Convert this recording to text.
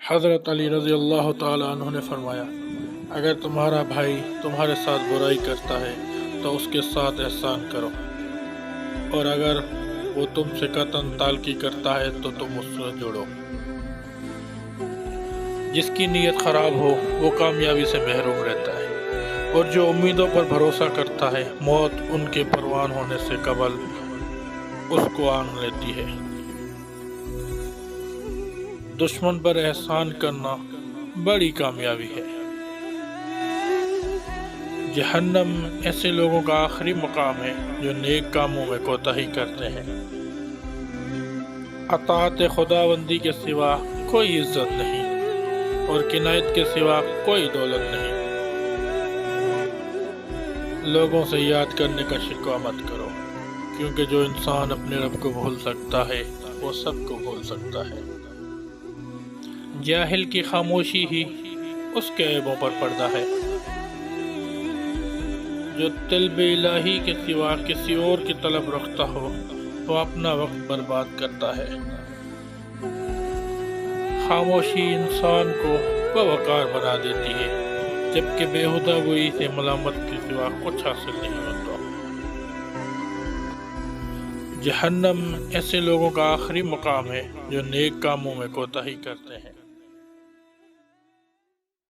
حضرت علی رضی اللہ تعالیٰ عنہ نے فرمایا، اگر تمہارا بھائی تمہارے ساتھ برائی کرتا ہے تو اس کے ساتھ احسان کرو، اور اگر وہ تم سے قطعاً تعلقی کرتا ہے تو تم اس سے جڑو۔ جس کی نیت خراب ہو وہ کامیابی سے محروم رہتا ہے، اور جو امیدوں پر بھروسہ کرتا ہے موت ان کے پروان ہونے سے قبل اس کو آن لیتی ہے۔ دشمن پر احسان کرنا بڑی کامیابی ہے۔ جہنم ایسے لوگوں کا آخری مقام ہے جو نیک کاموں میں کوتاہی کرتے ہیں۔ اطاعت خداوندی کے سوا کوئی عزت نہیں، اور کنایت کے سوا کوئی دولت نہیں۔ لوگوں سے یاد کرنے کا شکوہ مت کرو، کیونکہ جو انسان اپنے رب کو بھول سکتا ہے وہ سب کو بھول سکتا ہے۔ جاہل کی خاموشی ہی اس کے عیبوں پر پردہ ہے۔ جو طلب الہی کے سوا کسی اور کی طلب رکھتا ہو وہ اپنا وقت برباد کرتا ہے۔ خاموشی انسان کو باوقار بنا دیتی ہے، جبکہ بےہودہ گوئی سے ملامت کے سوا کچھ حاصل نہیں ہوتا۔ جہنم ایسے لوگوں کا آخری مقام ہے جو نیک کاموں میں کوتاہی کرتے ہیں۔